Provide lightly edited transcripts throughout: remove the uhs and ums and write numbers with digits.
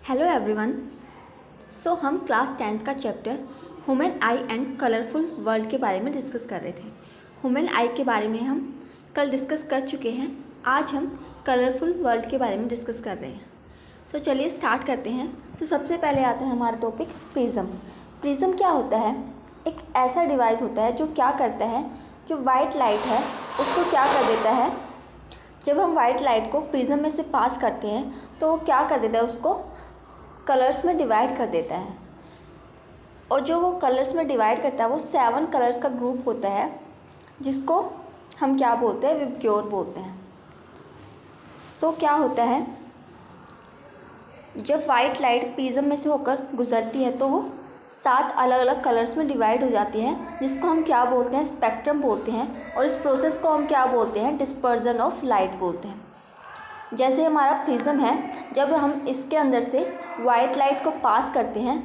Hello everyone. हम class 10th का chapter human I and colourful world के बारे में डिस्कस कर रहे थे। ह्यूमन आई के बारे में हम कल डिस्कस कर चुके हैं। आज हम कलरफुल वर्ल्ड के बारे में डिस्कस कर रहे हैं। चलिए स्टार्ट करते हैं। सबसे पहले आता है हमारा टॉपिक प्रिज्म। प्रिज्म क्या होता है? एक ऐसा डिवाइस होता है जो क्या करता है, जो वाइट लाइट है उसको क्या कर देता है, जब हम वाइट लाइट को प्रिज्म में से पास करते हैं तो वो क्या कर देता है, उसको कलर्स में डिवाइड कर देता है। और जो वो कलर्स में डिवाइड करता है वो 7 कलर्स का ग्रुप होता है, जिसको हम क्या बोलते हैं, विबग्योर बोलते हैं। क्या होता है, जब वाइट लाइट प्रिज्म में से होकर गुजरती है तो वो 7 अलग अलग कलर्स में डिवाइड हो जाती है, जिसको हम क्या बोलते हैं, स्पेक्ट्रम बोलते हैं। और इस प्रोसेस को हम क्या बोलते हैं, डिस्पर्जन ऑफ लाइट बोलते हैं। जैसे हमारा प्रिज्म है, जब हम इसके अंदर से वाइट लाइट को पास करते हैं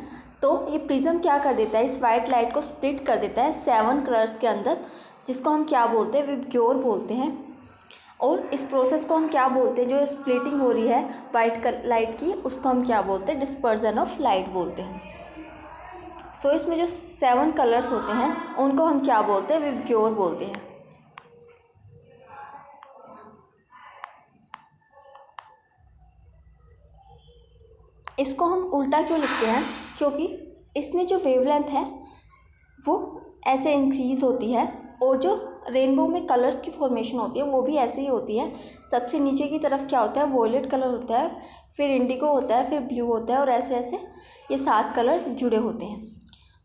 तो ये प्रिज्म क्या कर देता है, इस वाइट लाइट को स्प्लिट कर देता है 7 कलर्स के अंदर, जिसको हम क्या बोलते हैं, विबग्योर बोलते हैं। और इस प्रोसेस को हम क्या बोलते हैं, जो स्प्लिटिंग हो रही है वाइट लाइट की, उसको हम क्या बोलते हैं, डिस्पर्जन ऑफ लाइट बोलते हैं। इसमें जो 7 कलर्स होते हैं उनको हम क्या बोलते हैं, विबग्योर बोलते हैं। इसको हम उल्टा क्यों लिखते हैं, क्योंकि इसमें जो वेवलेंथ है वो ऐसे इंक्रीज़ होती है, और जो रेनबो में कलर्स की फॉर्मेशन होती है वो भी ऐसे ही होती है। सबसे नीचे की तरफ क्या होता है, वॉयलेट कलर होता है, फिर इंडिगो होता है, फिर ब्लू होता है, और ऐसे ऐसे ये 7 कलर जुड़े होते हैं।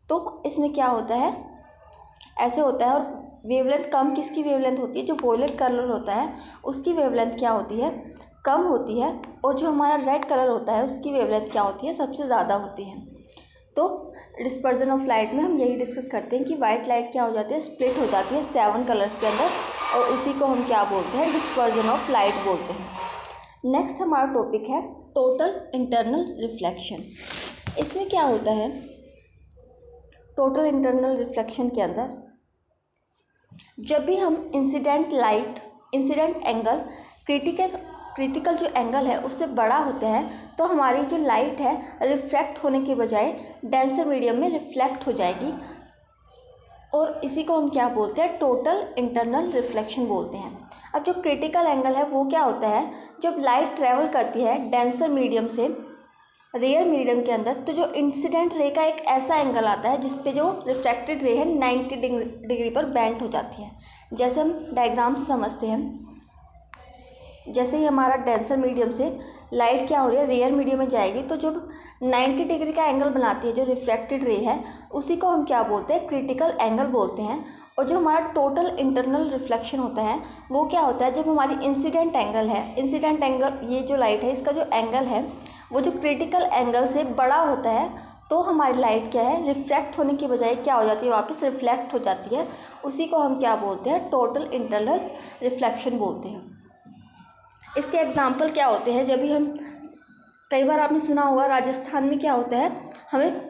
तो इसमें क्या होता है, ऐसे होता है। और वेवलेंथ कम किसकी वेवलेंथ होती है, जो वॉयलेट कलर होता है उसकी वेवलेंथ क्या होती है, कम होती है। और जो हमारा रेड कलर होता है उसकी वेवलेंथ क्या होती है, सबसे ज़्यादा होती है। तो डिस्पर्जन ऑफ लाइट में हम यही डिस्कस करते हैं कि वाइट लाइट क्या हो जाती है, स्प्लिट हो जाती है 7 कलर्स के अंदर, और उसी को हम क्या बोलते हैं, डिस्पर्जन ऑफ लाइट बोलते हैं। नेक्स्ट हमारा टॉपिक है टोटल इंटरनल रिफ्लेक्शन। इसमें क्या होता है, टोटल इंटरनल रिफ्लेक्शन के अंदर जब भी हम इंसिडेंट एंगल क्रिटिकल जो एंगल है उससे बड़ा होता है तो हमारी जो लाइट है रिफ्रैक्ट होने के बजाय डेंसर मीडियम में रिफ्लेक्ट हो जाएगी, और इसी को हम क्या बोलते हैं, टोटल इंटरनल रिफ्लेक्शन बोलते हैं। अब जो क्रिटिकल एंगल है वो क्या होता है, जब लाइट ट्रेवल करती है डेंसर मीडियम से रेयर मीडियम के अंदर, तो जो इंसिडेंट रे का एक ऐसा एंगल आता है जिस पे जो रिफ्रैक्टेड रे है 90 डिग्री पर बेंट हो जाती है। जैसे हम डायग्राम से समझते हैं, जैसे ही हमारा डेंसर मीडियम से लाइट क्या हो रही है, रेयर मीडियम में जाएगी, तो जब 90 डिग्री का एंगल बनाती है जो रिफ्रैक्टेड रे है, उसी को हम क्या बोलते हैं, क्रिटिकल एंगल बोलते हैं। और जो हमारा टोटल इंटरनल रिफ्लेक्शन होता है वो क्या होता है, जब हमारी इंसिडेंट एंगल ये जो लाइट है इसका जो एंगल है वो जो क्रिटिकल एंगल से बड़ा होता है, तो हमारी लाइट क्या है, रिफ्रैक्ट होने के बजाय क्या हो जाती है, वापस रिफ्लेक्ट हो जाती है। उसी को हम क्या बोलते हैं, टोटल इंटरनल रिफ्लेक्शन बोलते हैं। इसके एग्जाम्पल क्या होते हैं, जब भी हम, कई बार आपने सुना होगा राजस्थान में क्या होता है, हमें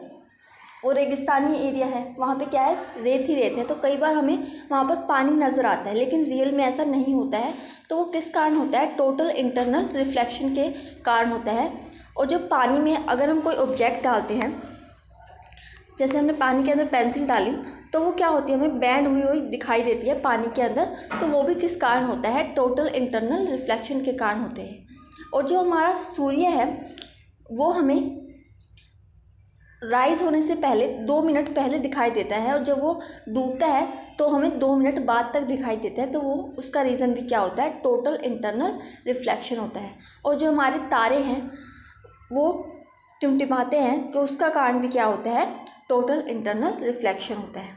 वो रेगिस्तानी एरिया है, वहाँ पे क्या है, रेत ही रेत है, तो कई बार हमें वहाँ पर पानी नज़र आता है, लेकिन रियल में ऐसा नहीं होता है। तो वो किस कारण होता है, टोटल इंटरनल रिफ्लेक्शन के कारण होता है। और जब पानी में अगर हम कोई ऑब्जेक्ट डालते हैं, जैसे हमने पानी के अंदर पेंसिल डाली, तो वो क्या होती है, हमें बैंड हुई दिखाई देती है पानी के अंदर, तो वो भी किस कारण होता है, टोटल इंटरनल रिफ्लेक्शन के कारण होते हैं। और जो हमारा सूर्य है वो हमें राइज होने से पहले 2 मिनट पहले दिखाई देता है, और जब वो डूबता है तो हमें 2 मिनट बाद तक दिखाई देता है। तो वो उसका रीज़न भी क्या होता है, टोटल इंटरनल रिफ्लेक्शन होता है। और जो हमारे तारे हैं वो टिमटिमाते हैं, तो उसका कारण भी क्या होता है, टोटल इंटरनल रिफ्लेक्शन होता है।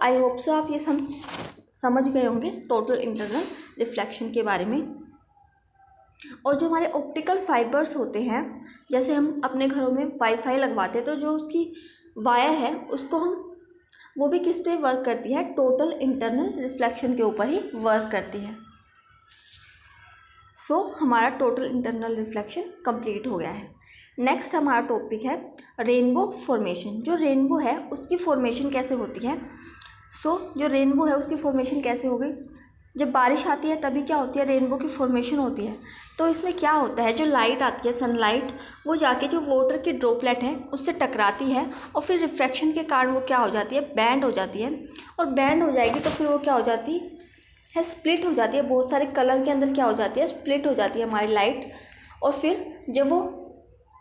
आई होप सो आप ये समझ गए होंगे टोटल इंटरनल रिफ्लेक्शन के बारे में। और जो हमारे ऑप्टिकल फाइबर्स होते हैं, जैसे हम अपने घरों में वाईफाई लगवाते हैं, तो जो उसकी वायर है उसको वो भी किस पे वर्क करती है, टोटल इंटरनल रिफ्लेक्शन के ऊपर ही वर्क करती है। हमारा टोटल इंटरनल रिफ्लेक्शन कंप्लीट हो गया है। नेक्स्ट हमारा टॉपिक है रेनबो फॉर्मेशन। जो रेनबो है उसकी फॉर्मेशन कैसे होती है, जो रेनबो है उसकी फॉर्मेशन कैसे हो गई, जब बारिश आती है तभी क्या होती है, रेनबो की फॉर्मेशन होती है। तो इसमें क्या होता है, जो लाइट आती है सनलाइट, वो जाके जो वाटर की ड्रॉपलेट है उससे टकराती है और फिर रिफ्रैक्शन के कारण वो क्या हो जाती है, बैंड हो जाती है। और बैंड हो जाएगी तो फिर वो क्या हो जाती है, स्प्लिट हो जाती है। बहुत सारे कलर के अंदर क्या हो जाती है, स्प्लिट हो जाती है हमारी लाइट। और फिर जब वो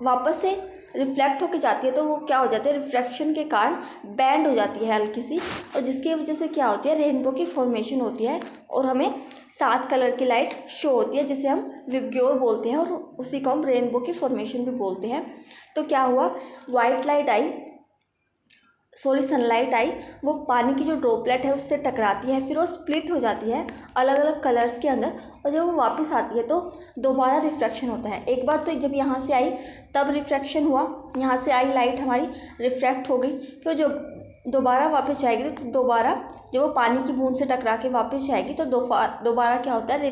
वापस से रिफ्लेक्ट होके जाती है तो वो क्या हो जाती है, रिफ्रैक्शन के कारण बैंड हो जाती है हल्की सी, और जिसकी वजह से क्या होती है, रेनबो की फॉर्मेशन होती है और हमें 7 कलर की लाइट शो होती है, जिसे हम विबग्योर बोलते हैं और उसी को हम रेनबो की फॉर्मेशन भी बोलते हैं। तो क्या हुआ, वाइट लाइट आई, सॉरी सनलाइट आई, वो पानी की जो ड्रॉपलेट है उससे टकराती है, फिर वो स्प्लिट हो जाती है अलग अलग कलर्स के अंदर, और जब वो वापस आती है तो दोबारा रिफ्रैक्शन होता है। एक बार तो जब यहाँ से आई तब रिफ्रैक्शन हुआ, यहाँ से आई लाइट हमारी, रिफ्रैक्ट हो गई, फिर जो दोबारा वापस जाएगी तो दोबारा जब वो पानी की बूंद से टकरा के वापस जाएगी तो दोबारा क्या होता है,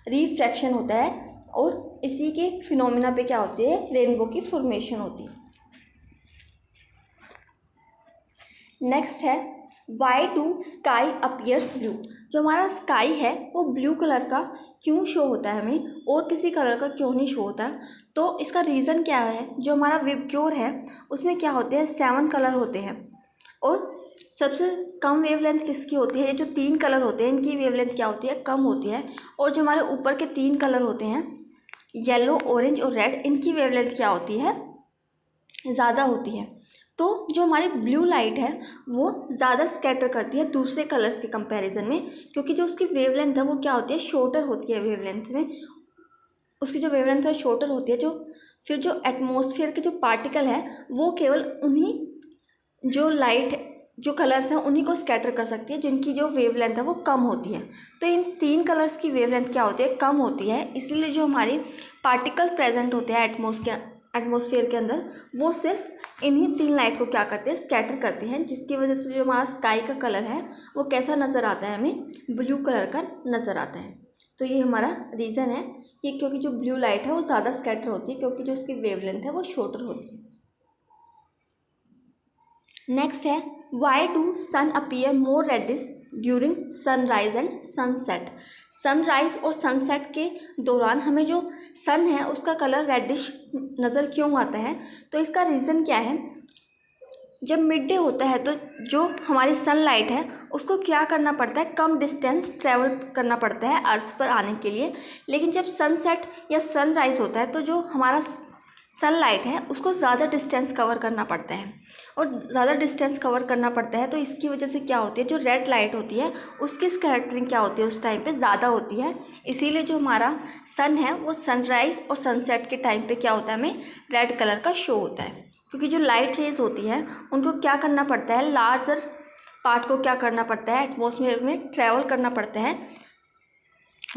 रिफ्रैक्शन होता है, और इसी के फिनोमिना पे क्या होती है, रेनबो की फॉर्मेशन होती है। नेक्स्ट है, why do sky appears blue. जो हमारा स्काई है वो ब्लू कलर का क्यों शो होता है हमें, और किसी कलर का क्यों नहीं शो होता। तो इसका रीज़न क्या है, जो हमारा विबग्योर है उसमें क्या होते हैं, 7 कलर होते हैं, और सबसे कम वेवलेंथ किसकी होती है, ये जो 3 कलर होते हैं इनकी वेवलेंथ क्या होती है, कम होती है। और जो हमारे ऊपर के 3 कलर होते हैं, येलो, ऑरेंज और रेड, इनकी वेवलेंथ क्या होती है, ज़्यादा होती है। तो जो हमारी ब्लू लाइट है वो ज़्यादा स्कैटर करती है दूसरे कलर्स के कंपैरिजन में, क्योंकि जो उसकी वेवलेंथ है वो क्या होती है, शॉर्टर होती है वेवलेंथ में, उसकी जो वेवलेंथ है शॉर्टर होती है। जो फिर जो एटमॉस्फेयर के जो पार्टिकल है वो केवल उन्हीं जो लाइट जो कलर्स हैं उन्हीं को स्कैटर कर सकती है जिनकी जो वेवलेंथ है वो कम होती है। तो इन 3 कलर्स की वेवलेंथ क्या होती है, कम होती है, इसलिए जो हमारे पार्टिकल प्रेजेंट होते हैं एटमॉस्फेयर के अंदर वो सिर्फ इन्हीं 3 लाइट को क्या करते हैं, स्कैटर करते हैं, जिसकी वजह से जो हमारा स्काई का कलर है वो कैसा नज़र आता है, हमें ब्लू कलर का नज़र आता है। तो ये हमारा रीज़न है कि क्योंकि जो ब्लू लाइट है वो ज़्यादा स्कैटर होती है, क्योंकि जो उसकी वेवलेंथ है वो शॉर्टर होती है। नेक्स्ट है, why do sun appear more reddish during sunrise and sunset. Sunrise और सनसेट के दौरान हमें जो सन है उसका कलर रेडिश नज़र क्यों आता है। तो इसका रीज़न क्या है, जब मिड डे होता है तो जो हमारी सनलाइट है उसको क्या करना पड़ता है, कम डिस्टेंस ट्रैवल करना पड़ता है अर्थ पर आने के लिए। लेकिन जब सनसेट या सनराइज होता है तो जो हमारा सनलाइट है उसको ज़्यादा डिस्टेंस कवर करना पड़ता है, और ज़्यादा डिस्टेंस कवर करना पड़ता है तो इसकी वजह से क्या होती है, जो रेड लाइट होती है उसकी स्कैटरिंग क्या होती है उस टाइम पे ज़्यादा होती है। इसीलिए जो हमारा सन है वो सनराइज़ और सनसेट के टाइम पे क्या होता है, हमें रेड कलर का शो होता है, क्योंकि जो लाइट रेज होती है उनको क्या करना पड़ता है, लार्जर पार्ट को क्या करना पड़ता है, एटमॉस्फेयर में ट्रैवल करना पड़ता है,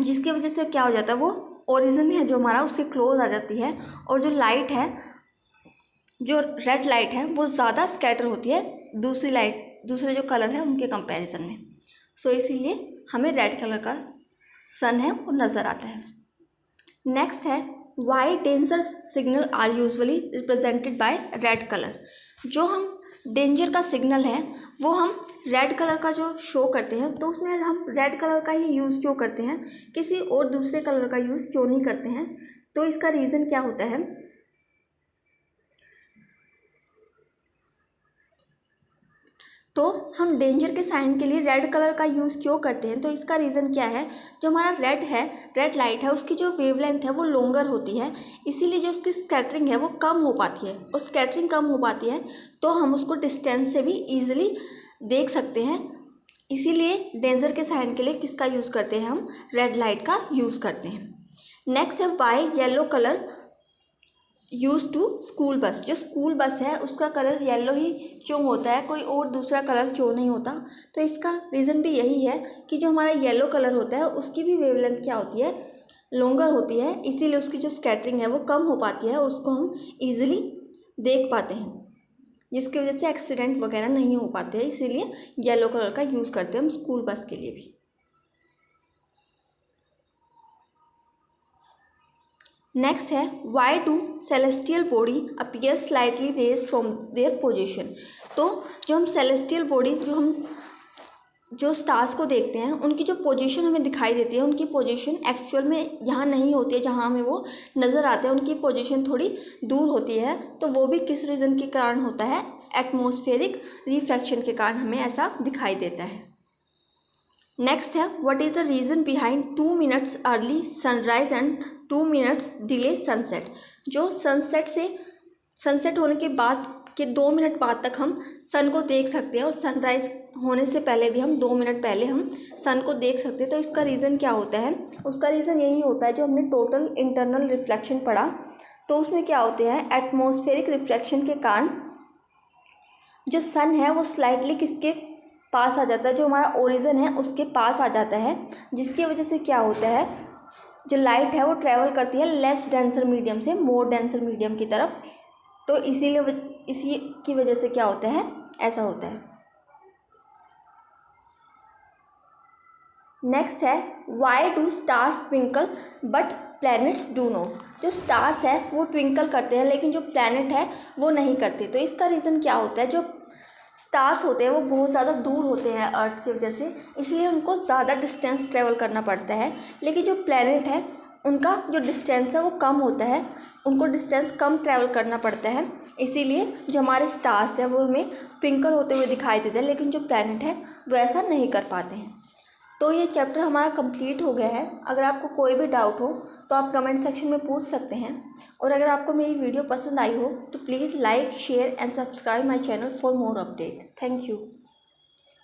जिसकी वजह से क्या हो जाता है, वो ओरिजिन है जो हमारा उससे क्लोज आ जाती है, और जो लाइट है, जो रेड लाइट है वो ज़्यादा स्कैटर होती है दूसरे जो कलर है उनके कंपैरिजन में। सो इसीलिए हमें रेड कलर का सन है वो नज़र आता है। नेक्स्ट है, why danger signal are usually represented by red colour. जो हम डेंजर का सिग्नल है वो हम रेड कलर का जो शो करते हैं, तो उसमें हम रेड कलर का ही यूज़ क्यों करते हैं, किसी और दूसरे कलर का यूज़ क्यों नहीं करते हैं। तो इसका रीज़न क्या होता है, तो हम डेंजर के साइन के लिए रेड कलर का यूज़ क्यों करते हैं। तो इसका रीज़न क्या है, जो हमारा रेड लाइट है उसकी जो वेवलेंथ है वो लॉन्गर होती है, इसीलिए जो उसकी स्कैटरिंग है वो कम हो पाती है, और स्कैटरिंग कम हो पाती है तो हम उसको डिस्टेंस से भी ईजिली देख सकते हैं। इसीलिए डेंजर के साइन के लिए किसका यूज़ करते हैं, हम रेड लाइट का यूज़ करते हैं। नेक्स्ट है, why yellow colour use to school bus. जो स्कूल बस है उसका कलर येलो ही क्यों होता है, कोई और दूसरा कलर क्यों नहीं होता। तो इसका रीज़न भी यही है कि जो हमारा येलो कलर होता है उसकी भी वेवलेंथ क्या होती है, लॉन्गर होती है, इसीलिए उसकी जो स्कैटरिंग है वो कम हो पाती है, उसको हम ईजिली देख पाते हैं, जिसकी वजह से एक्सीडेंट वगैरह नहीं हो पाते हैं। इसीलिए येलो कलर का यूज़ करते हैं हम स्कूल बस के लिए भी। नेक्स्ट है, why do celestial body appear slightly raise from their position. तो जो हम सेलेस्टियल बॉडी जो हम जो स्टार्स को देखते हैं उनकी जो पोजीशन हमें दिखाई देती है, उनकी पोजीशन एक्चुअल में यहाँ नहीं होती है जहाँ हमें वो नज़र आते हैं, उनकी पोजीशन थोड़ी दूर होती है। तो वो भी किस रीज़न के कारण होता है? एटमॉस्फेरिक रिफ्रैक्शन के कारण हमें ऐसा दिखाई देता है। नेक्स्ट है, what is the reason behind 2 minutes early sunrise and 2 minutes delay sunset. जो सनसेट होने के बाद के 2 मिनट बाद तक हम सन को देख सकते हैं और सनराइज़ होने से पहले भी हम 2 मिनट पहले हम सन को देख सकते हैं। तो इसका रीज़न क्या होता है? उसका रीज़न यही होता है, जो हमने टोटल इंटरनल रिफ्लेक्शन पढ़ा तो उसमें क्या होते हैं, एटमॉस्फेरिक रिफ्लेक्शन के कारण जो सन है वो स्लाइटली किसके पास आ जाता है, जो हमारा ओरिजिन है उसके पास आ जाता है, जिसकी वजह से क्या होता है, जो लाइट है वो ट्रैवल करती है लेस डेंसर मीडियम से मोर डेंसर मीडियम की तरफ। तो इसी की वजह से क्या होता है, ऐसा होता है। नेक्स्ट है, why do stars twinkle but planets do not. जो स्टार्स है वो ट्विंकल करते हैं लेकिन जो प्लैनेट है वो नहीं करते। तो इसका रीज़न क्या होता है, जो स्टार्स होते हैं वो बहुत ज़्यादा दूर होते हैं अर्थ की वजह से, इसलिए उनको ज़्यादा डिस्टेंस ट्रेवल करना पड़ता है। लेकिन जो प्लैनेट है उनका जो डिस्टेंस है वो कम होता है, उनको डिस्टेंस कम ट्रैवल करना पड़ता है, इसीलिए जो हमारे स्टार्स हैं वो हमें ट्विंकल होते हुए दिखाई देते हैं, लेकिन जो प्लैनेट है वो ऐसा नहीं कर पाते हैं। तो ये चैप्टर हमारा कंप्लीट हो गया है। अगर आपको कोई भी डाउट हो तो आप कमेंट सेक्शन में पूछ सकते हैं, और अगर आपको मेरी वीडियो पसंद आई हो तो please like share and subscribe my channel for more update. Thank you.